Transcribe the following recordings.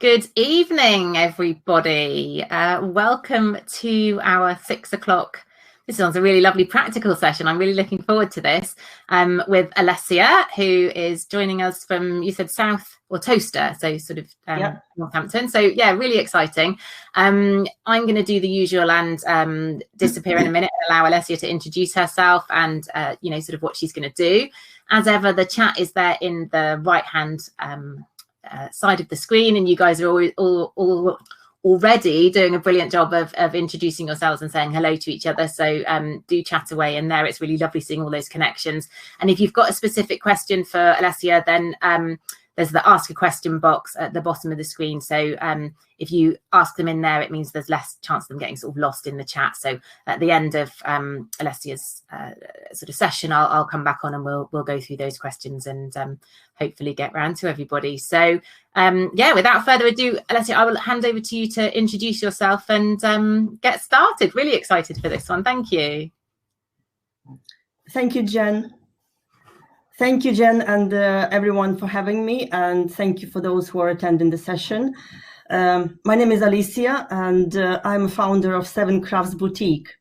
Good evening, everybody. Welcome to our 6 o'clock. This is a really lovely practical session. I'm really looking forward to this with Olesya, who is joining us from, you said South or Toaster, so sort of Northampton. So yeah, really exciting. I'm going to do the usual and disappear in a minute and allow Olesya to introduce herself and, sort of what she's going to do. As ever, the chat is there in the right-hand side of the screen, and you guys are already doing a brilliant job of introducing yourselves and saying hello to each other. So do chat away in there. It's really lovely seeing all those connections. And if you've got a specific question for Olesya, then there's the ask a question box at the bottom of the screen. So if you ask them in there, it means there's less chance of them getting sort of lost in the chat. So at the end of Olesya's sort of session, I'll come back on and we'll go through those questions and hopefully get round to everybody. So yeah, without further ado, Olesya, I will hand over to you to introduce yourself and get started. Really excited for this one. Thank you. Thank you, Jen. Thank you, Jen, and everyone for having me, and thank you for those who are attending the session. My name is Olesya, and I'm a founder of 7 Crafts Boutique.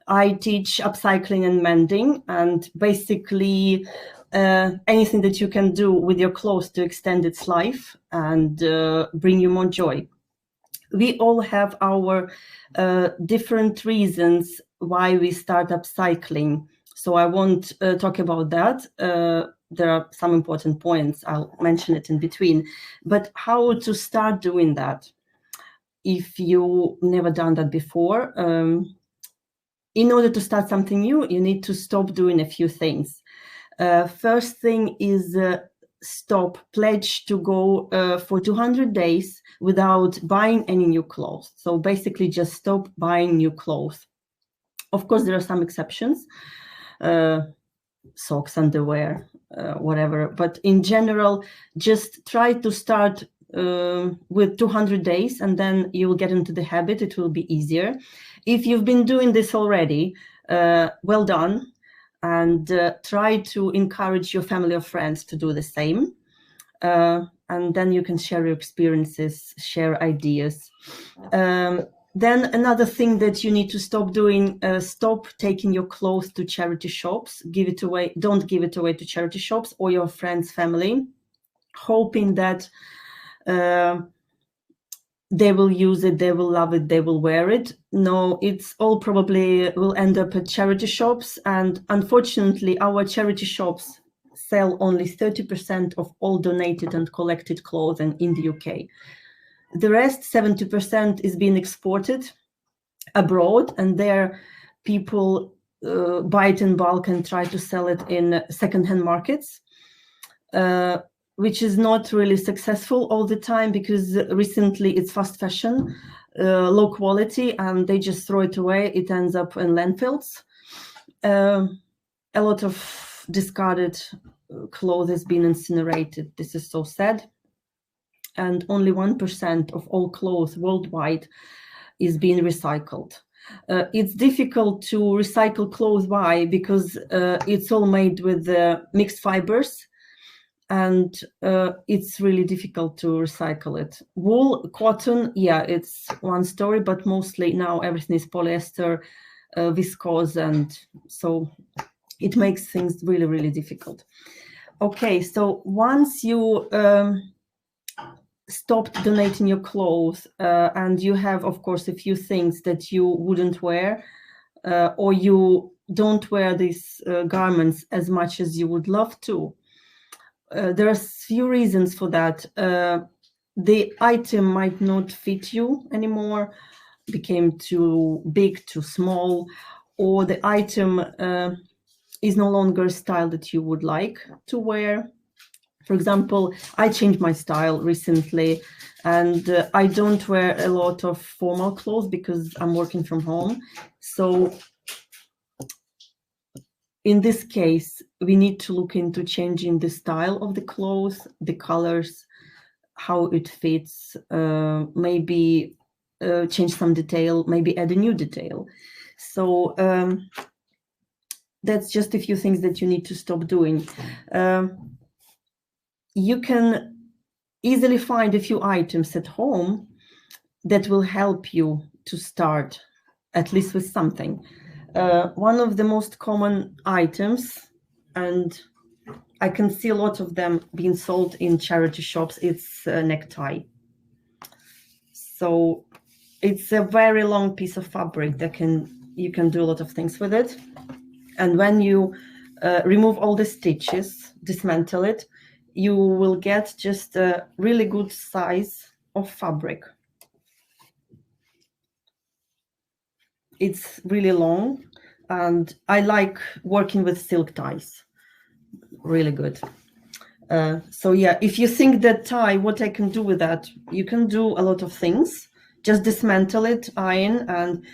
I teach upcycling and mending, and basically anything that you can do with your clothes to extend its life and bring you more joy. We all have our different reasons why we start upcycling. So I won't talk about that. There are some important points. I'll mention it in between. But how to start doing that if you never done that before? In order to start something new, you need to stop doing a few things. First thing is pledge to go for 200 days without buying any new clothes. So basically just stop buying new clothes. Of course, there are some exceptions. Socks, underwear, whatever. But in general, just try to start with 200 days and then you'll get into the habit. It will be easier. If you've been doing this already, well done. And try to encourage your family or friends to do the same. And then you can share your experiences, share ideas. Then another thing that you need to stop doing, stop taking your clothes to charity shops. Give it away. Don't give it away to charity shops or your friends, family, hoping that they will use it, they will love it, they will wear it. No, it's all probably will end up at charity shops. And unfortunately, our charity shops sell only 30% of all donated and collected clothing in the UK. The rest, 70%, is being exported abroad, and there people buy it in bulk and try to sell it in second-hand markets, which is not really successful all the time because recently it's fast fashion, low quality, and they just throw it away. It ends up in landfills. A lot of discarded clothes has been incinerated. This is so sad. And only 1% of all clothes worldwide is being recycled. It's difficult to recycle clothes. Why? Because it's all made with mixed fibers, and it's really difficult to recycle it. Wool, cotton, yeah, it's one story, but mostly now everything is polyester, viscose, and so it makes things really, really difficult. Okay, so once you stopped donating your clothes and you have, of course, a few things that you wouldn't wear or you don't wear these garments as much as you would love to. There are few reasons for that. The item might not fit you anymore, became too big, too small, or the item is no longer a style that you would like to wear. For example, I changed my style recently, and I don't wear a lot of formal clothes because I'm working from home. So in this case, we need to look into changing the style of the clothes, the colors, how it fits, maybe change some detail, maybe add a new detail. So that's just a few things that you need to stop doing. You can easily find a few items at home that will help you to start at least with something. One of the most common items, and I can see a lot of them being sold in charity shops, it's a necktie. So it's a very long piece of fabric that you can do a lot of things with it. And when you remove all the stitches, dismantle it, you will get just a really good size of fabric. It's really long, and I like working with silk ties. Really good. So yeah, if you think that tie, what I can do with that, you can do a lot of things. Just dismantle it, iron, and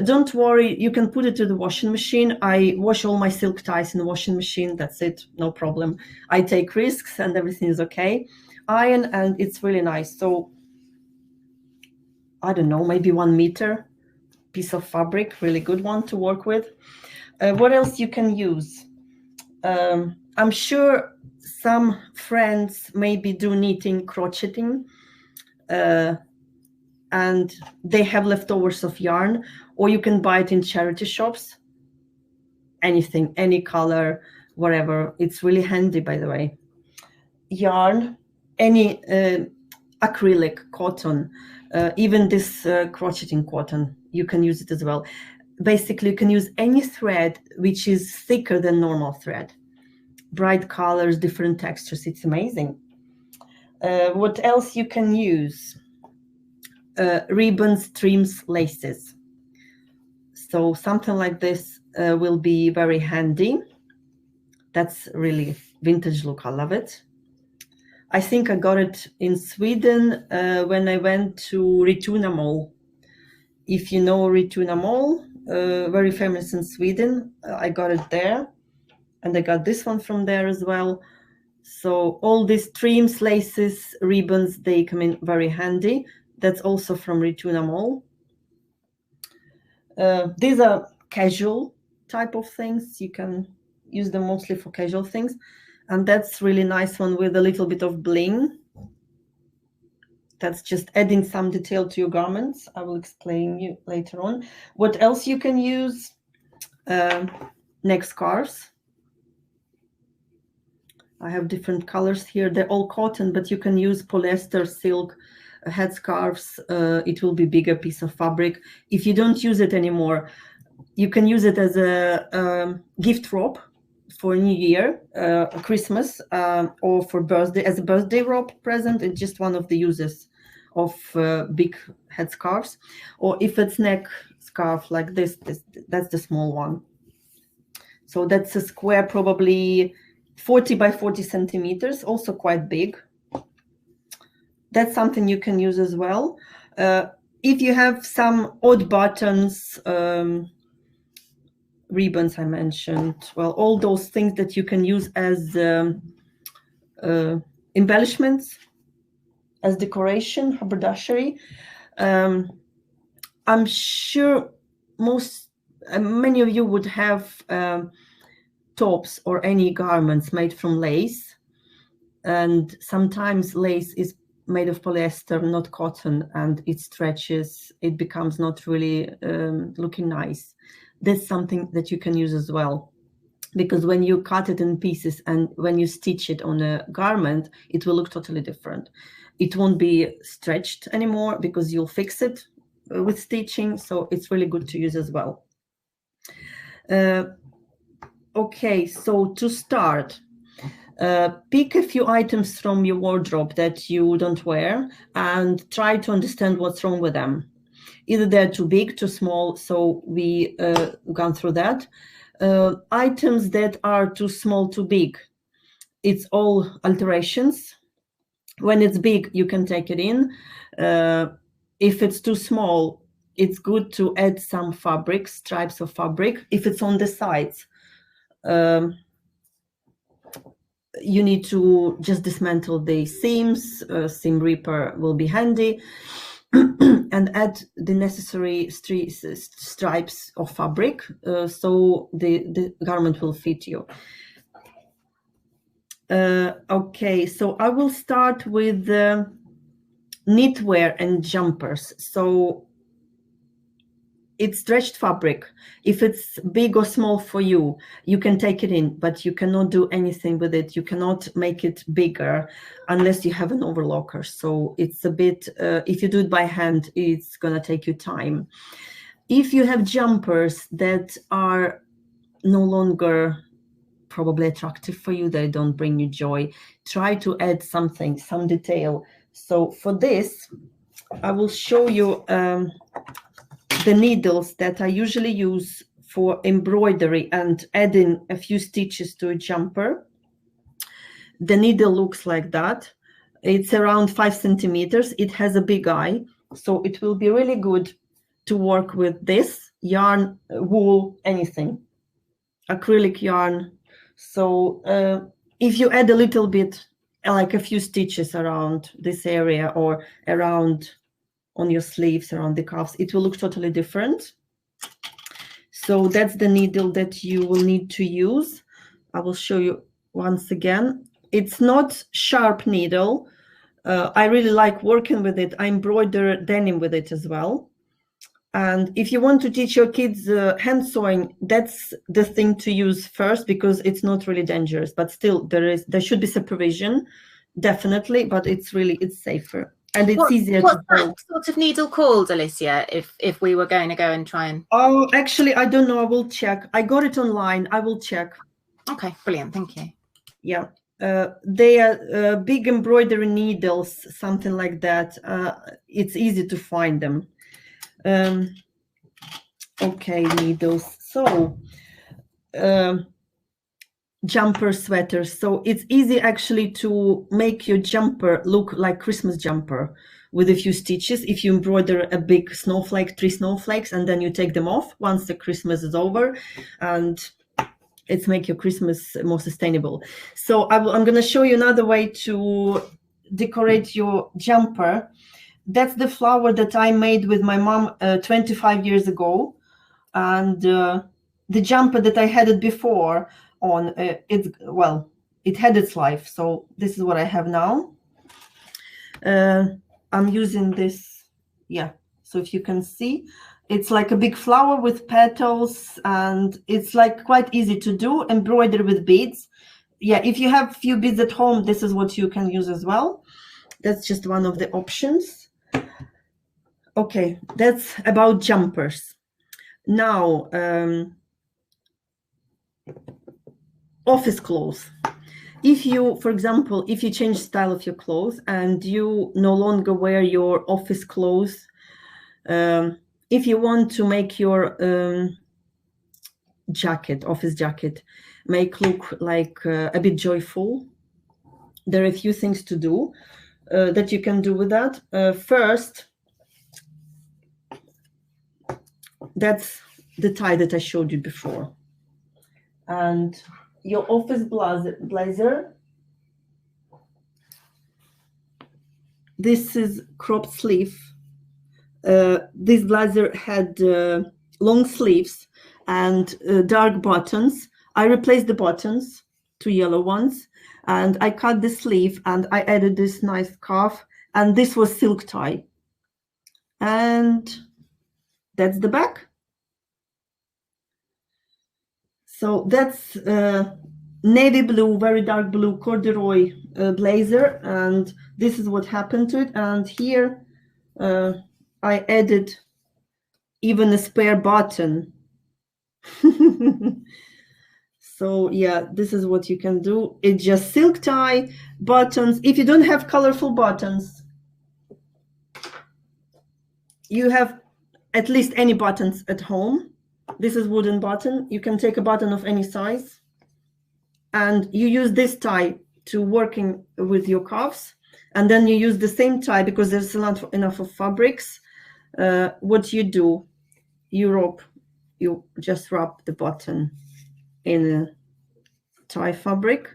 don't worry, you can put it to the washing machine. I wash all my silk ties in the washing machine. That's it, no problem. I take risks and everything is okay. Iron, and it's really nice. So I don't know, maybe 1 meter piece of fabric, really good one to work with. What else you can use? I'm sure some friends maybe do knitting, crocheting, and they have leftovers of yarn, or you can buy it in charity shops. Anything, any color, whatever. It's really handy, by the way. Yarn, any acrylic, cotton, even this crocheting cotton, you can use it as well. Basically, you can use any thread which is thicker than normal thread. Bright colors, different textures. It's amazing. What else you can use? Ribbons, trims, laces. So something like this will be very handy. That's really vintage look. I love it. I think I got it in Sweden when I went to Rituna Mall. If you know Rituna Mall, very famous in Sweden, I got it there. And I got this one from there as well. So all these trims, laces, ribbons, they come in very handy. That's also from Rituna Mall. These are casual type of things. You can use them mostly for casual things. And that's really nice one with a little bit of bling. That's just adding some detail to your garments. I will explain you later on. What else you can use? Neck scarves. I have different colors here. They're all cotton, but you can use polyester, silk, headscarves. It will be bigger piece of fabric. If you don't use it anymore, you can use it as a gift robe for New Year, Christmas, or for birthday, as a birthday robe present. It's just one of the uses of big headscarves. Or if it's neck scarf like this, that's the small one. So that's a square, probably 40 by 40 centimeters, also quite big. That's something you can use as well. If you have some odd buttons, ribbons I mentioned, well, all those things that you can use as embellishments, as decoration, haberdashery. I'm sure many of you would have tops or any garments made from lace, and sometimes lace is made of polyester, not cotton, and it stretches, it becomes not really looking nice. That's something that you can use as well, because when you cut it in pieces and when you stitch it on a garment, it will look totally different. It won't be stretched anymore because you'll fix it with stitching, so it's really good to use as well. Okay, so to start, pick a few items from your wardrobe that you don't wear and try to understand what's wrong with them. Either they're too big, too small, so we gone through that. Items that are too small, too big, it's all alterations. When it's big, you can take it in. If it's too small, it's good to add some fabric, stripes of fabric. If it's on the sides, you need to just dismantle the seams. Seam ripper will be handy. And add the necessary stripes of fabric so the garment will fit you. Okay, so I will start with knitwear and jumpers. So it's stretched fabric. If it's big or small for you, you can take it in, but you cannot do anything with it. You cannot make it bigger unless you have an overlocker. So it's a bit, if you do it by hand, it's gonna take you time. If you have jumpers that are no longer probably attractive for you, they don't bring you joy, try to add something, some detail. So for this, I will show you the needles that I usually use for embroidery and adding a few stitches to a jumper. The needle looks like that. It's around 5 centimeters. It has a big eye, so it will be really good to work with this yarn, wool, anything, acrylic yarn. So if you add a little bit, like a few stitches around this area or around on your sleeves, around the cuffs, it will look totally different. So that's the needle that you will need to use. I will show you once again. It's not sharp needle. I really like working with it. I embroider denim with it as well. And if you want to teach your kids hand sewing, that's the thing to use first, because it's not really dangerous, but still there should be supervision, definitely, but it's safer. And it's easier to What's that sort of needle called, Alicia, if we were going to go and try and... Oh, actually, I don't know. I will check. I got it online. I will check. Okay, brilliant. Thank you. Yeah. They are big embroidery needles, something like that. It's easy to find them. Okay, needles. So jumper sweaters. So it's easy actually to make your jumper look like Christmas jumper with a few stitches. If you embroider a big snowflake, 3 snowflakes, and then you take them off once the Christmas is over, and it's make your Christmas more sustainable. So I'm going to show you another way to decorate your jumper. That's the flower that I made with my mom 25 years ago. And the jumper that I had it before on, it had its life. So this is what I have now. I'm using this, yeah. So if you can see, it's like a big flower with petals, and it's like quite easy to do, embroidery with beads. Yeah, if you have a few beads at home, this is what you can use as well. That's just one of the options. Okay, that's about jumpers. Now, office clothes. If you, for example, if you change style of your clothes and you no longer wear your office clothes, if you want to make your office jacket, make look like a bit joyful, there are a few things to do that you can do with that. First, that's the tie that I showed you before. And your office blazer, this is cropped sleeve. This blazer had long sleeves and dark buttons. I replaced the buttons to yellow ones, and I cut the sleeve and I added this nice cuff, and this was silk tie. And that's the back. So that's navy blue, very dark blue corduroy blazer, and this is what happened to it. And here I added even a spare button. So yeah, this is what you can do. It's just silk tie, buttons. If you don't have colorful buttons, you have at least any buttons at home. This is wooden button. You can take a button of any size, and you use this tie to working with your cuffs, and then you use the same tie because there's not enough of fabrics. What you do, you just wrap the button in a tie fabric,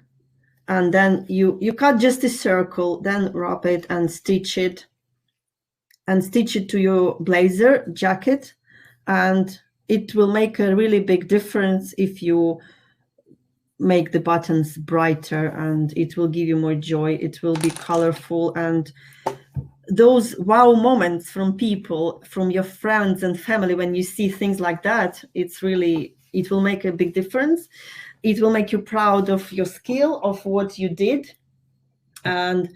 and then you cut just a circle, then wrap it and stitch it to your blazer jacket, and it will make a really big difference if you make the buttons brighter, and it will give you more joy. It will be colorful, and those wow moments from people, from your friends and family, when you see things like that, it will make a big difference. It will make you proud of your skill, of what you did, and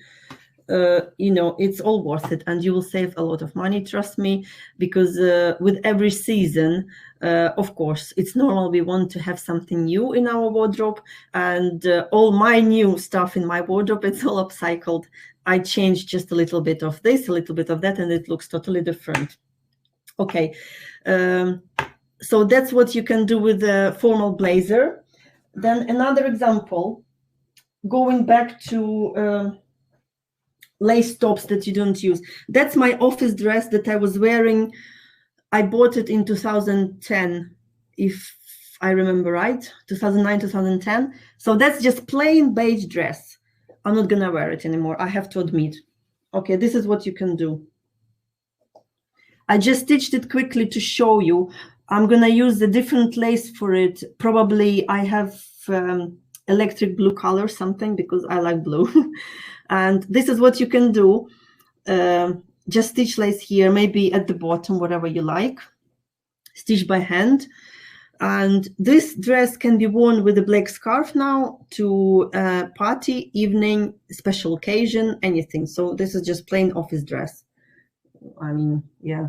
it's all worth it, and you will save a lot of money, trust me, because with every season, of course, it's normal we want to have something new in our wardrobe, and all my new stuff in my wardrobe, it's all upcycled. I changed just a little bit of this, a little bit of that, and it looks totally different. Okay, so that's what you can do with the formal blazer. Then another example, going back to lace tops that you don't use. That's my office dress that I was wearing. I bought it in 2010, if I remember right, 2009, 2010. So that's just plain beige dress. I'm not gonna wear it anymore, I have to admit. Okay, this is what you can do. I just stitched it quickly to show you. I'm gonna use a different lace for it. Probably I have electric blue color, something, because I like blue. And this is what you can do. Just stitch lace here, maybe at the bottom, whatever you like. Stitch by hand. And this dress can be worn with a black scarf now to party, evening, special occasion, anything. So this is just plain office dress. I mean, yeah,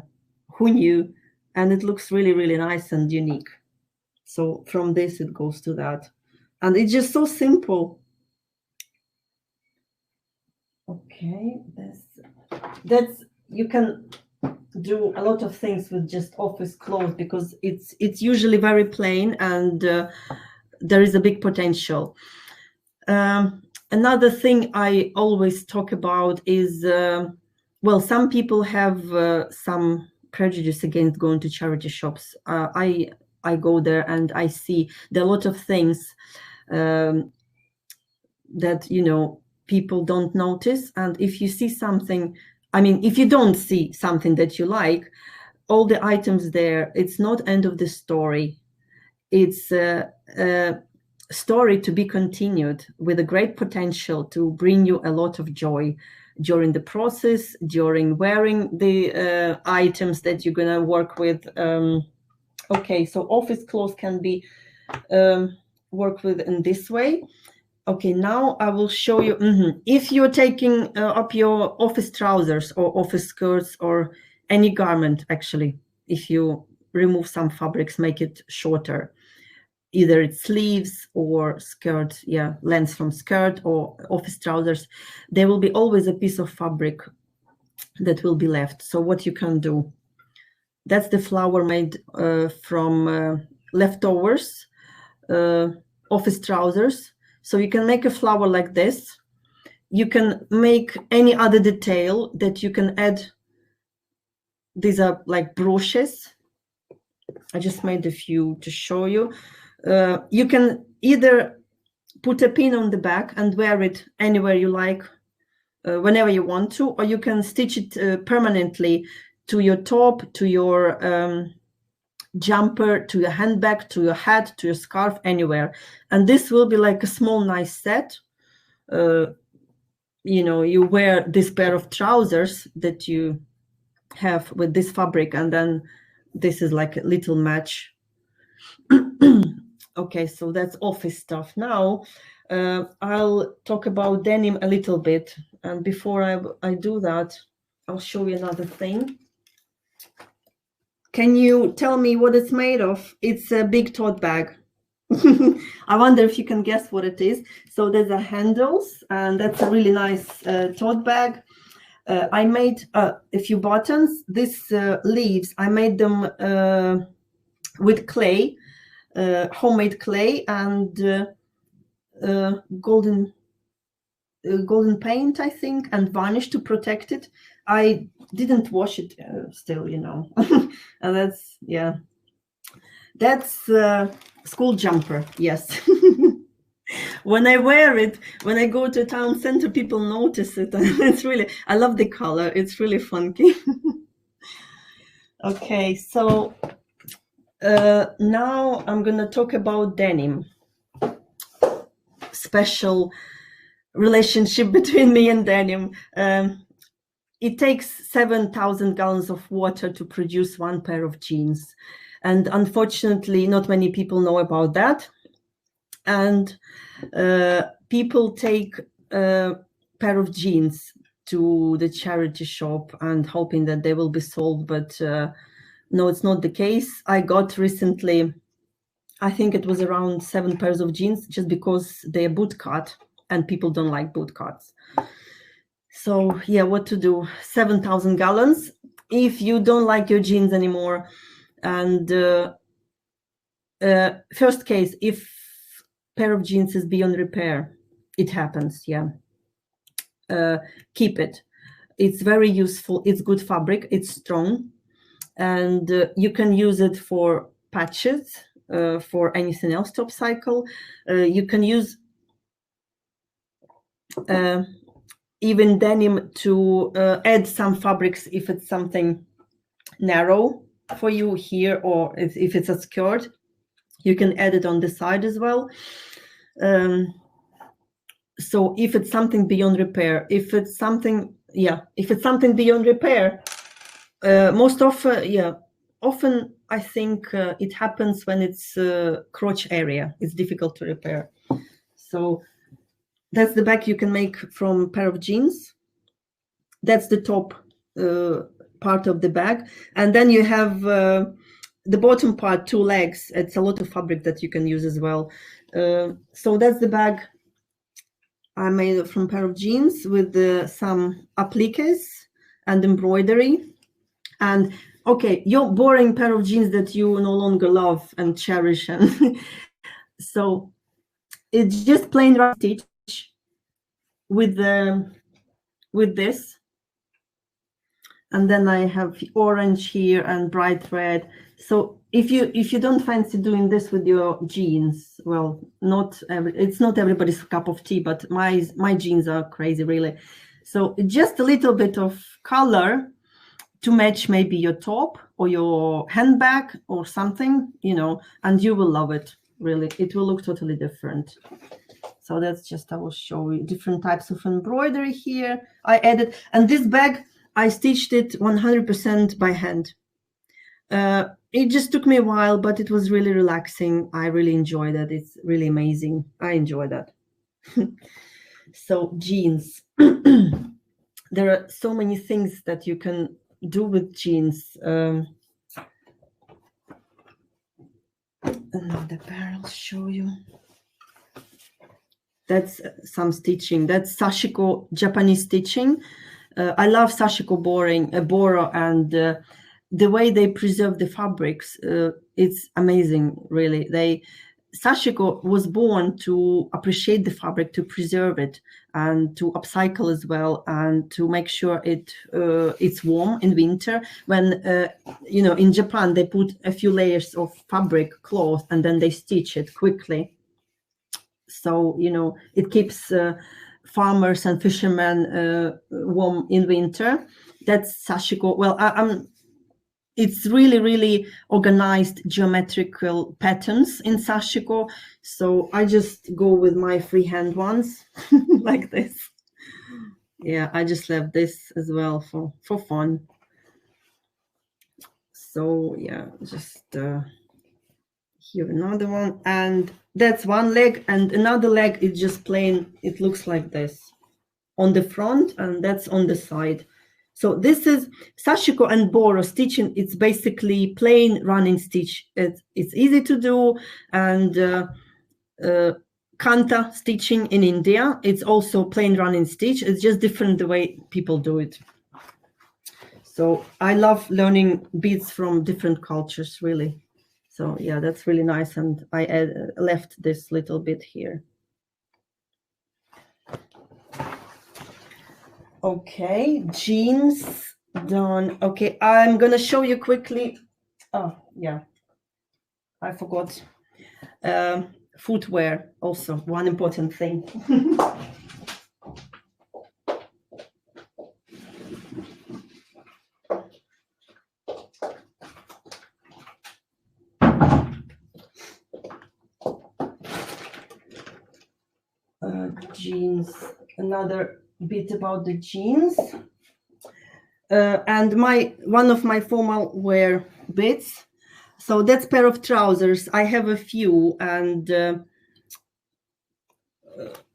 who knew? And it looks really, really nice and unique. So from this, it goes to that. And it's just so simple. Okay, that's you can do a lot of things with just office clothes, because it's usually very plain, and there is a big potential. Another thing I always talk about is, well, some people have some prejudice against going to charity shops. I go there and I see there are a lot of things that, people don't notice. And if you see something, I mean, if you don't see something that you like, all the items there, it's not end of the story. It's a story to be continued with a great potential to bring you a lot of joy during the process, during wearing the items that you're gonna work with. Okay, so office clothes can be worked with in this way. Okay, now I will show you. If you're taking up your office trousers or office skirts or any garment, actually, if you remove some fabrics, make it shorter, either it's sleeves or skirt, length from skirt or office trousers, there will be always a piece of fabric that will be left. So what you can do, that's the flower made from leftovers, office trousers. So you can make a flower like this. You can make any other detail that you can add. These are like brooches. I just made a few to show you. You can either put a pin on the back and wear it anywhere you like, whenever you want to, or you can stitch it permanently to your top, to your jumper, to your handbag, to your hat, to your scarf, anywhere. And this will be like a small nice set. You wear this pair of trousers that you have with this fabric, and then this is like a little match. Okay, so that's office stuff. Now I'll talk about denim a little bit, and before I do that, I'll show you another thing. Can you tell me what it's made of? It's a big tote bag. I wonder if you can guess what it is. So there's a handles, and that's a really nice tote bag. I made a few buttons. These leaves, I made them with clay, homemade clay, and golden paint, I think, and varnish to protect it. I didn't wash it still, and that's school jumper. Yes. When I wear it, when I go to a town center, people notice it. I love the color. It's really funky. Okay, so now I'm gonna talk about denim. special relationship between me and denim. It takes 7,000 gallons of water to produce one pair of jeans. And unfortunately, not many people know about that. And people take a pair of jeans to the charity shop and hoping that they will be sold. But no, it's not the case. I got recently, I think it was around 7 pairs of jeans just because they're boot cut and people don't like boot cuts. So yeah, what to do? 7,000 gallons. If you don't like your jeans anymore, and first case, if pair of jeans is beyond repair, it happens. Yeah, keep it. It's very useful. It's good fabric. It's strong, and you can use it for patches, for anything else to upcycle. You can use even denim to add some fabrics if it's something narrow for you here, or if it's a skirt, you can add it on the side as well. So if it's something beyond repair, if it's something beyond repair, most often, often I think it happens when it's crotch area. It's difficult to repair. So that's the back you can make from a pair of jeans. That's the top part of the bag. And then you have the bottom part, 2 legs. It's a lot of fabric that you can use as well. So that's the bag I made from a pair of jeans with some appliques and embroidery. And okay, your boring pair of jeans that you no longer love and cherish. And so it's just plain round stitch with this, and then I have orange here and bright red. So if you don't fancy doing this with your jeans, well, it's not everybody's cup of tea, but my jeans are crazy, really. So just a little bit of color to match maybe your top or your handbag or something, and you will love it. Really, it will look totally different. So that's just, I will show you different types of embroidery here. I added, and this bag, I stitched it 100% by hand. It just took me a while, but it was really relaxing. I really enjoyed it. It's really amazing. I enjoy that. So jeans. There are so many things that you can do with jeans. Another pair I'll show you. That's some stitching. That's sashiko Japanese stitching. I love sashiko boro, and the way they preserve the fabrics, it's amazing, really. Sashiko was born to appreciate the fabric, to preserve it, and to upcycle as well, and to make sure it's warm in winter. When in Japan they put a few layers of fabric cloth and then they stitch it quickly. So it keeps farmers and fishermen warm in winter. That's sashiko. Well, it's really, really organized geometrical patterns in sashiko. So I just go with my freehand ones like this. Yeah, I just love this as well for fun. So yeah, just here another one, and that's one leg, and another leg is just plain. It looks like this on the front, and that's on the side. So this is sashiko and boro stitching. It's basically plain running stitch. It's easy to do. And kanta stitching in India, it's also plain running stitch. It's just different the way people do it. So I love learning beads from different cultures, really. So yeah, that's really nice. And I left this little bit here. Okay, jeans done. Okay, I'm gonna show you quickly. Oh yeah, I forgot. Footwear, also one important thing. Jeans, another bit about the jeans. And one of my formal wear bits. So that's pair of trousers. I have a few, and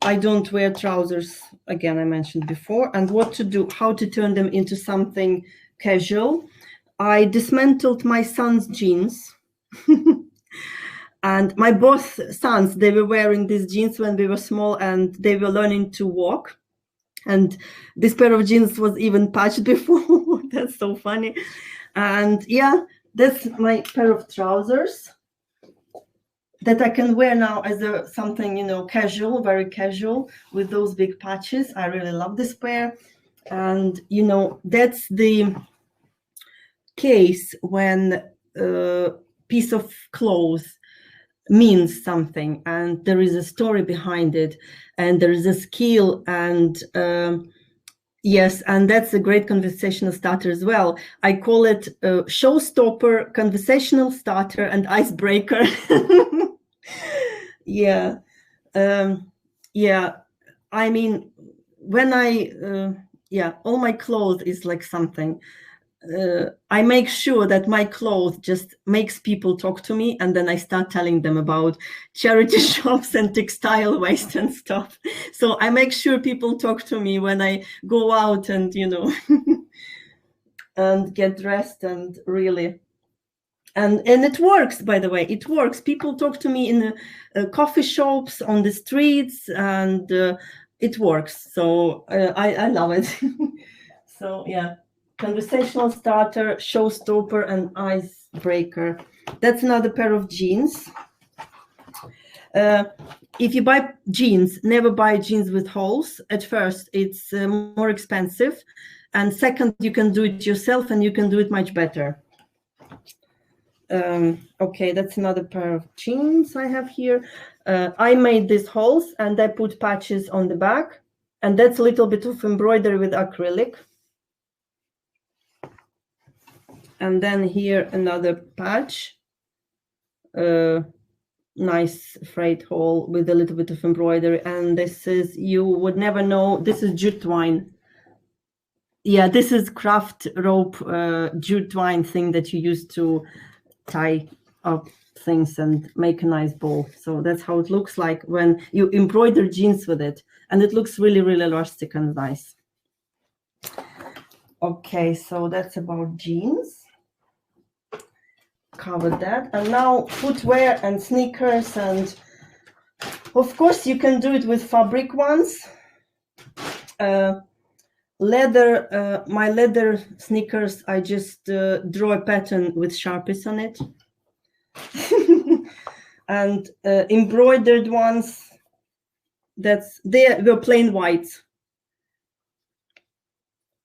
I don't wear trousers, again, I mentioned before. And what to do, how to turn them into something casual. I dismantled my son's jeans. And my both sons, they were wearing these jeans when they were small, and they were learning to walk. And this pair of jeans was even patched before. That's so funny. And yeah, that's my pair of trousers that I can wear now as something, you know, casual, very casual, with those big patches. I really love this pair. And, you know, that's the case when a piece of clothes means something, and there is a story behind it, and there is a skill, and yes, and that's a great conversational starter as well. I call it showstopper, conversational starter, and icebreaker. Yeah, yeah. I mean, when all my clothes is like something. I make sure that my clothes just makes people talk to me, and then I start telling them about charity shops and textile waste and stuff. So I make sure people talk to me when I go out and, you know, and get dressed, and really. And it works, by the way, it works. People talk to me in coffee shops, on the streets, and it works. So I love it. So yeah. Conversational starter, showstopper, and icebreaker. That's another pair of jeans. If you buy jeans, never buy jeans with holes. At first, it's more expensive. And second, you can do it yourself, and you can do it much better. Okay, that's another pair of jeans I have here. I made these holes, and I put patches on the back. And that's a little bit of embroidery with acrylic. And then here another patch, nice frayed hole with a little bit of embroidery. And this is, you would never know, this is jute twine. Yeah, this is craft rope jute twine thing that you use to tie up things and make a nice bow. So that's how it looks like when you embroider jeans with it. And it looks really, really elastic and nice. Okay, so that's about jeans. Covered that. And now footwear and sneakers, and of course you can do it with fabric ones. Leather, my leather sneakers, I just draw a pattern with Sharpies on it. And embroidered ones, they were plain white.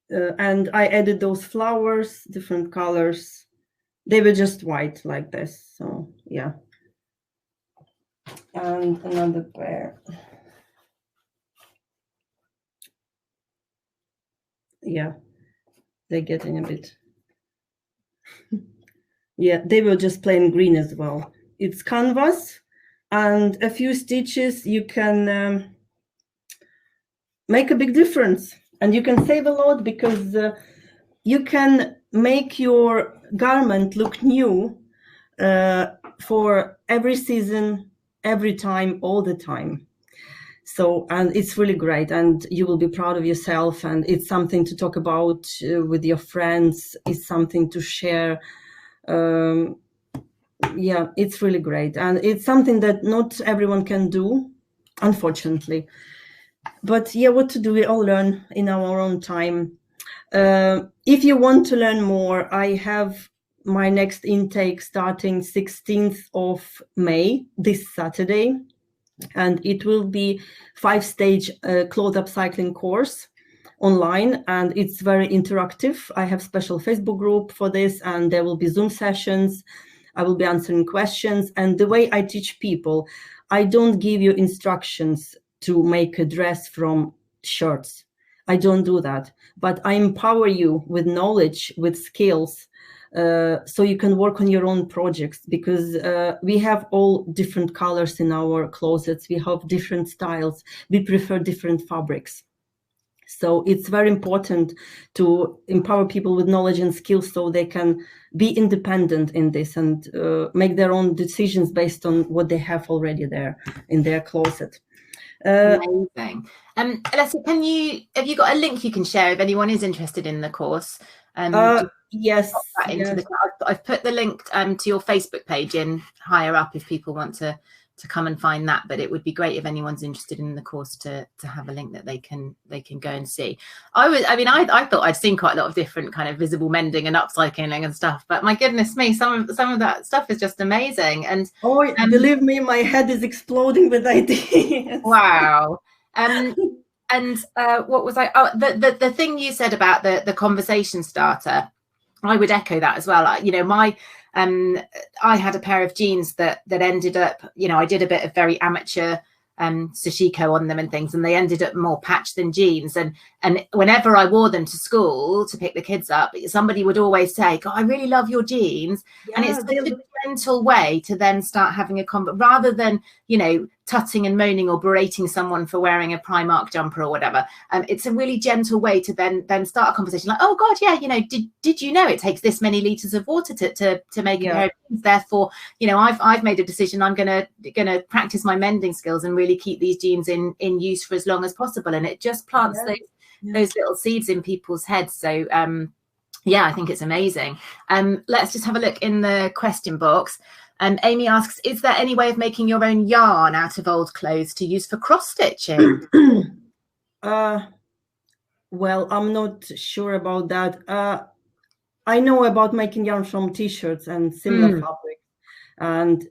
And I added those flowers, different colors. They were just white like this. So yeah. And another pair. Yeah, they're getting a bit. Yeah, they were just plain green as well. It's canvas, and a few stitches, you can make a big difference, and you can save a lot, because you can make your garment look new for every season, every time, all the time. So, and it's really great, and you will be proud of yourself, and it's something to talk about with your friends. It's something to share. Yeah, it's really great, and it's something that not everyone can do, unfortunately. But yeah, what to do, we all learn in our own time. If you want to learn more, I have my next intake starting 16th of May, this Saturday, and it will be 5-stage cloth upcycling course online, and it's very interactive. I have special Facebook group for this, and there will be Zoom sessions. I will be answering questions, and the way I teach people, I don't give you instructions to make a dress from shirts. I don't do that, but I empower you with knowledge, with skills, so you can work on your own projects, because we have all different colors in our closets. We have different styles. We prefer different fabrics. So it's very important to empower people with knowledge and skills so they can be independent in this and make their own decisions based on what they have already there in their closet. Amazing. Alessia, have you got a link you can share if anyone is interested in the course? Yes. I've put the link to your Facebook page in higher up if people want to come and find that, but it would be great if anyone's interested in the course to have a link that they can go and see. I thought I'd seen quite a lot of different kind of visible mending and upcycling and stuff, but my goodness me, some of that stuff is just amazing. And believe me, my head is exploding with ideas. Wow. What was the thing you said about the conversation starter? I would echo that as well. You know, I had a pair of jeans that ended up, you know, I did a bit of very amateur sashiko on them and things, and they ended up more patch than jeans. And whenever I wore them to school to pick the kids up, somebody would always say, "God, I really love your jeans." Yeah, and it's such a gentle way to then start having a conversation, rather than, you know, tutting and moaning or berating someone for wearing a Primark jumper or whatever. It's a really gentle way to then start a conversation like, "Oh God, yeah, you know, did you know it takes this many liters of water to make a pair of jeans? Therefore, you know, I've made a decision. I'm gonna practice my mending skills and really keep these jeans in use for as long as possible." And it just plants those little seeds in people's heads. So yeah, I think it's amazing. Let's just have a look in the question box. Amy asks, is there any way of making your own yarn out of old clothes to use for cross stitching? Well, I'm not sure about that. I know about making yarn from t-shirts and similar fabric, and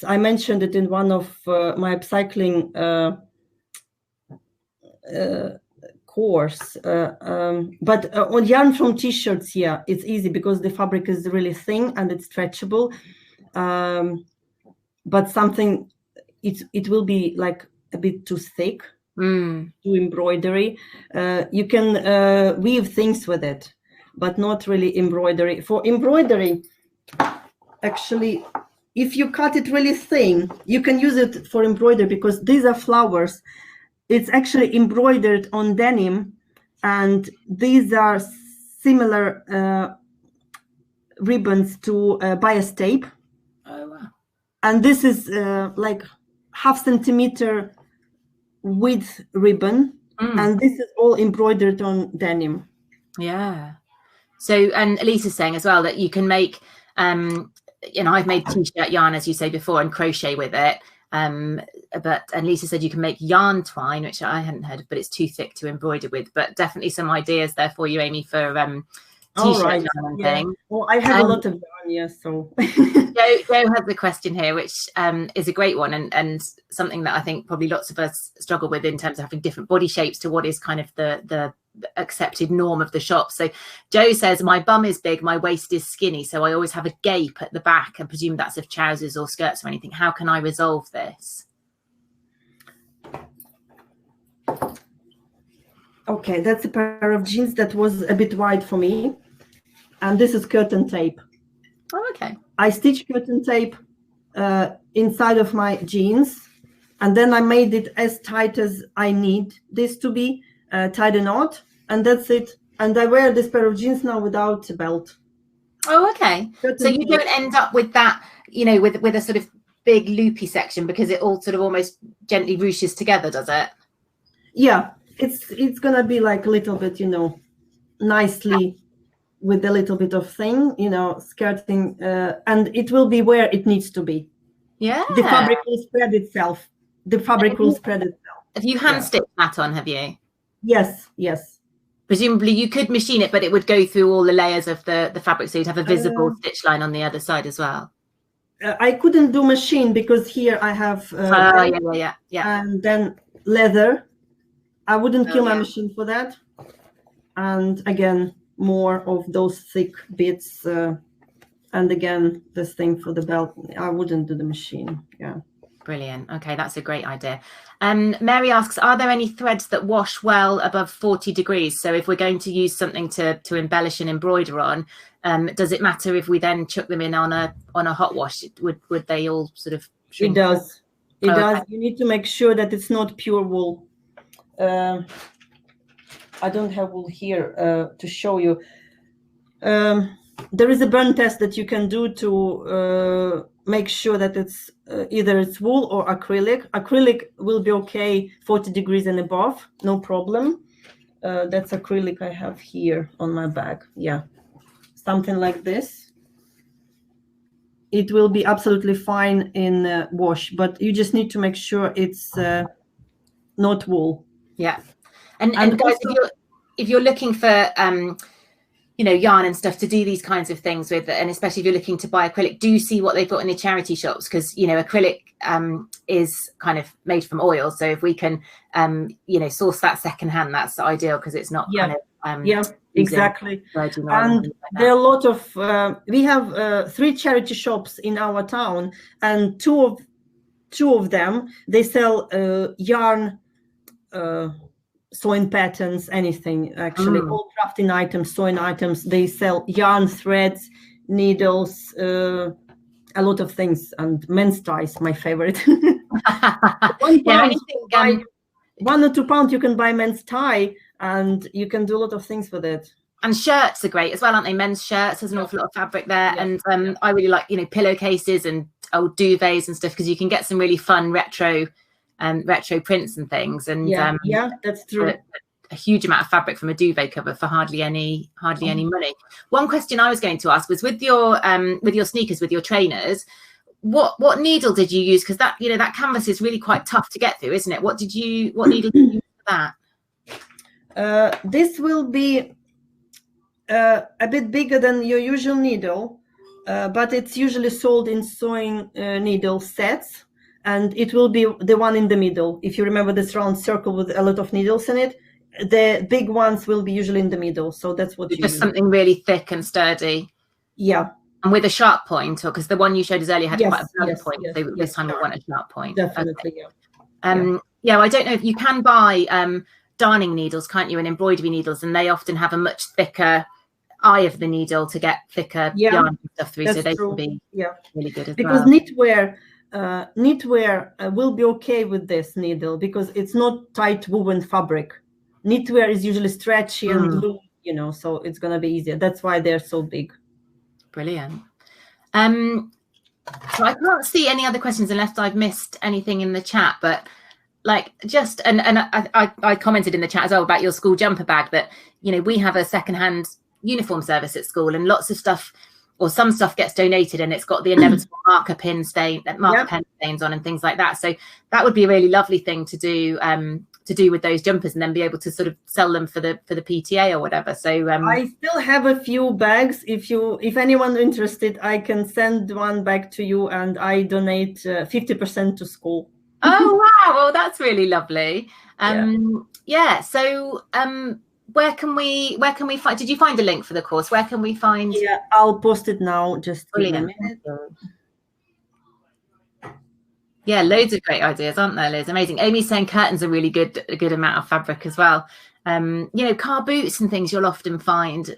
I mentioned it in one of my upcycling course. But on yarn from t-shirts, yeah, it's easy because the fabric is really thin and it's stretchable. But something, it will be like a bit too thick to embroidery. You can weave things with it, but not really embroidery. For embroidery, actually, if you cut it really thin, you can use it for embroidery, because these are flowers. It's actually embroidered on denim, and these are similar ribbons to bias tape. Oh, wow. And this is like 0.5 centimeter width ribbon, and this is all embroidered on denim. Yeah. So, and Lisa's saying as well that you can make, you know, I've made t-shirt yarn, as you say before, and crochet with it. And Lisa said you can make yarn twine, which I hadn't heard of, but it's too thick to embroider with. But definitely some ideas there for you, Amy, for t-shirt yarn thing. Well, I have a lot of yarn, yes. So Joe has a question here, which is a great one, and something that I think probably lots of us struggle with in terms of having different body shapes to what is kind of the accepted norm of the shop. So Joe says, my bum is big, my waist is skinny, so I always have a gape at the back. I presume that's of trousers or skirts or anything. How can I resolve this? Okay, that's a pair of jeans that was a bit wide for me, and this is curtain tape. Oh, okay. I stitched curtain tape inside of my jeans, and then I made it as tight as I need this to be, tied a knot, and that's it. And I wear this pair of jeans now without a belt. Oh, okay. So you don't end up with that, you know, with a sort of big loopy section, because it all sort of almost gently ruches together, does it? Yeah, it's gonna be like a little bit, you know, nicely with a little bit of thing, you know, skirting, and it will be where it needs to be. Yeah. The fabric will spread itself. The fabric will spread itself. Have you hand stitched that on, have you? Yes, yes. Presumably you could machine it, but it would go through all the layers of the fabric, so you'd have a visible stitch line on the other side as well. I couldn't do machine because here I have yeah. And then leather. I wouldn't kill my machine for that. And again, more of those thick bits. And again, this thing for the belt, I wouldn't do the machine. Yeah. Brilliant. Okay, that's a great idea. Mary asks, are there any threads that wash well above 40 degrees? So if we're going to use something to embellish and embroider on, does it matter if we then chuck them in on a hot wash? Would they all sort of shrink? It does. It does. Okay. You need to make sure that it's not pure wool. I don't have wool here to show you. There is a burn test that you can do to make sure that it's either it's wool or acrylic. Acrylic will be okay 40 degrees and above, no problem. That's acrylic I have here on my bag. Yeah, something like this. It will be absolutely fine in wash, but you just need to make sure it's not wool. Yeah, and guys, also, if you're looking for you know, yarn and stuff to do these kinds of things with, and especially if you're looking to buy acrylic, do see what they've got in the charity shops, because, you know, acrylic is kind of made from oil. So if we can, you know, source that secondhand, that's ideal, because it's not kind of exactly. And like there are a lot of we have 3 charity shops in our town, and two of them, they sell yarn, sewing patterns, anything actually, all crafting items, sewing items. They sell yarn, threads, needles, a lot of things, and men's ties, my favorite. £1, £1 or £2 you can buy men's tie, and you can do a lot of things with it. And shirts are great as well, aren't they? Men's shirts, there's an awful lot of fabric there. And I really like, you know, pillowcases and old duvets and stuff, because you can get some really fun retro prints and things. And that's true. A huge amount of fabric from a duvet cover for hardly any money. One question I was going to ask was, with your sneakers, with your trainers, what needle did you use? Because that, you know, that canvas is really quite tough to get through, isn't it? What needle did you use for that? This will be a bit bigger than your usual needle, but it's usually sold in sewing needle sets, and it will be the one in the middle. If you remember this round circle with a lot of needles in it, the big ones will be usually in the middle. So that's what just something really thick and sturdy. Yeah. And with a sharp point, or because the one you showed us earlier had quite a blunt point, so this time we want a sharp point. Definitely, okay. Yeah, I don't know if you can buy darning needles, can't you, and embroidery needles, and they often have a much thicker eye of the needle to get thicker yarn and stuff through, so they can be really good as well. Because knitwear will be okay with this needle, because it's not tight woven fabric. Knitwear is usually stretchy and loose, you know, so it's going to be easier. That's why they're so big. Brilliant. So I can't see any other questions unless I've missed anything in the chat, but like just and I commented in the chat as well about your school jumper bag, that, you know, we have a secondhand uniform service at school, and lots of stuff, or some stuff, gets donated, and it's got the inevitable marker pen stains on and things like that. So that would be a really lovely thing to do with those jumpers, and then be able to sort of sell them for the PTA or whatever. So I still have a few bags. If anyone interested, I can send one back to you, and I donate 50% to school. Oh wow, well that's really lovely. So where can we find, did you find a link for the course? Where can we find? Yeah, I'll post it now, just in a minute. Yeah, loads of great ideas, aren't there, Liz? Amazing. Amy's saying curtains are really good, a good amount of fabric as well. You know, car boots and things you'll often find,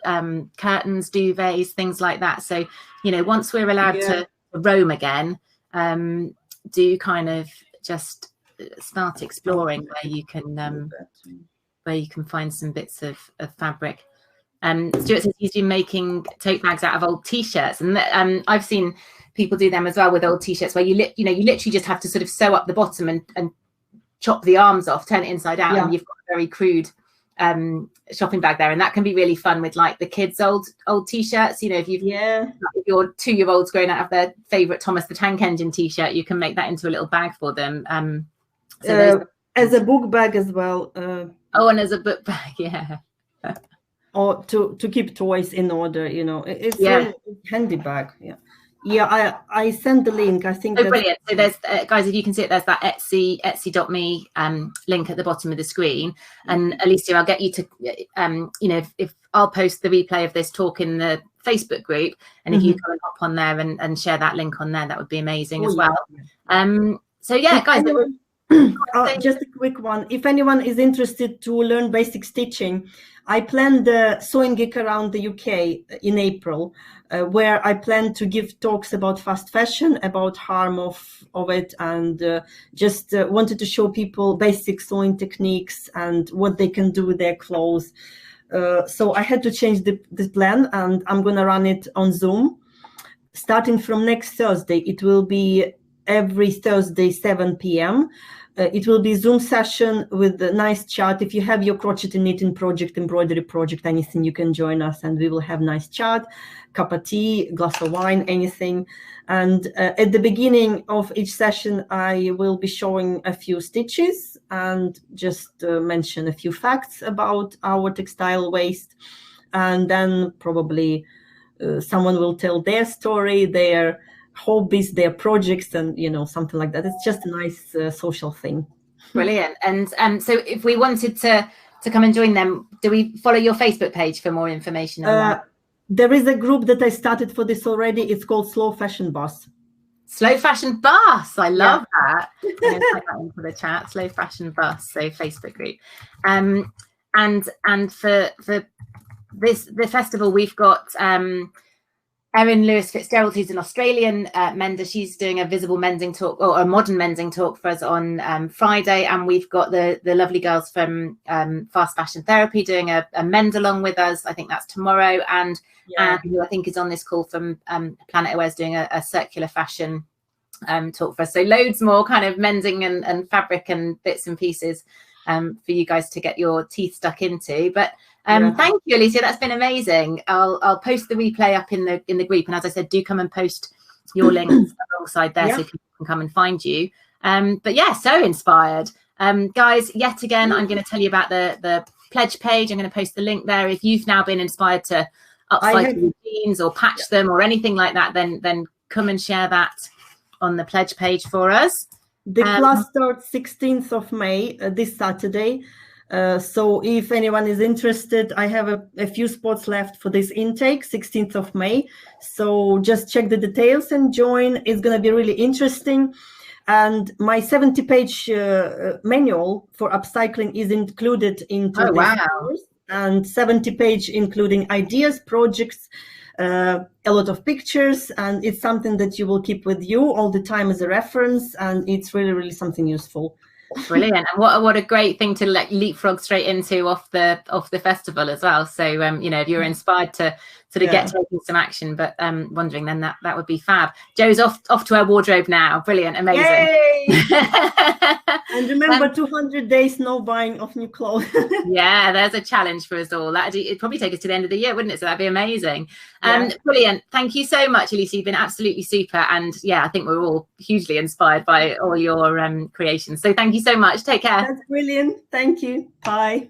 curtains, duvets, things like that. So, you know, once we're allowed to roam again, do kind of just start exploring where you can find some bits of fabric. Stuart says he's been making tote bags out of old t-shirts, and I've seen people do them as well with old t-shirts, where you literally just have to sort of sew up the bottom and chop the arms off, turn it inside out, and you've got a very crude shopping bag there. And that can be really fun with like the kids' old t-shirts. You know, if your 2-year-old's grown out of their favorite Thomas the Tank Engine t-shirt, you can make that into a little bag for them. As a book bag as well. And as a book bag, or to keep toys in order, you know, it's a handy bag. I sent the link. I think. Oh, brilliant! So there's guys, if you can see it, there's that etsy.me link at the bottom of the screen. And Alicia, I'll get you to, you know, if I'll post the replay of this talk in the Facebook group, and if you go and hop on there and share that link on there, that would be amazing as well. So yeah, guys. Just a quick one. If anyone is interested to learn basic stitching, I planned the Sewing Geek around the UK in April, where I plan to give talks about fast fashion, about harm of it, and just wanted to show people basic sewing techniques and what they can do with their clothes. So I had to change the plan, and I'm going to run it on Zoom. Starting from next Thursday, it will be every Thursday, 7 p.m. It will be Zoom session with a nice chat. If you have your crochet and knitting project, embroidery project, anything, you can join us and we will have nice chat, cup of tea, glass of wine, anything. And at the beginning of each session, I will be showing a few stitches and just mention a few facts about our textile waste. And then probably someone will tell their story, their hobbies, their projects, and something like that. It's just a nice social thing. Brilliant. And so if we wanted to come and join them, do we follow your Facebook page for more information on that? There is a group that I started for this already. It's called Slow Fashion Boss. Slow Fashion Bus. I love that. I'm going to type that into the chat. Slow Fashion Bus. So Facebook group. And for the festival, we've got Erin Lewis Fitzgerald, who's an Australian mender. She's doing a visible mending talk, or a modern mending talk for us on Friday. And we've got the lovely girls from Fast Fashion Therapy doing a mend along with us. I think that's tomorrow. And who I think is on this call from Planet Aware is doing a circular fashion talk for us. So loads more kind of mending and fabric and bits and pieces for you guys to get your teeth stuck into. But thank you, Alicia. That's been amazing. I'll post the replay up in the group, and as I said, do come and post your links alongside there so people can come and find you. But yeah, so inspired, guys. Yet again, I'm going to tell you about the pledge page. I'm going to post the link there. If you've now been inspired to upcycle your jeans or patch them or anything like that, then come and share that on the pledge page for us. The class starts 16th of May, this Saturday. So if anyone is interested, I have a few spots left for this intake, 16th of May. So just check the details and join. It's going to be really interesting. And my 70-page manual for upcycling is included into this course. And 70-page including ideas, projects, a lot of pictures, and it's something that you will keep with you all the time as a reference, and it's really, really something useful. Brilliant. And what a great thing to leapfrog straight into off the festival as well. So if you're inspired to sort of get taking some action, but wondering, then that would be fab. Jo's off to her wardrobe now. Brilliant. Amazing. Yay! And remember, 200 days no buying of new clothes. Yeah, there's a challenge for us all. It'd probably take us to the end of the year, wouldn't it? So that'd be amazing. Brilliant. Thank you so much, Alicia. You've been absolutely super. And I think we're all hugely inspired by all your creations. So thank you so much. Take care. That's brilliant. Thank you. Bye.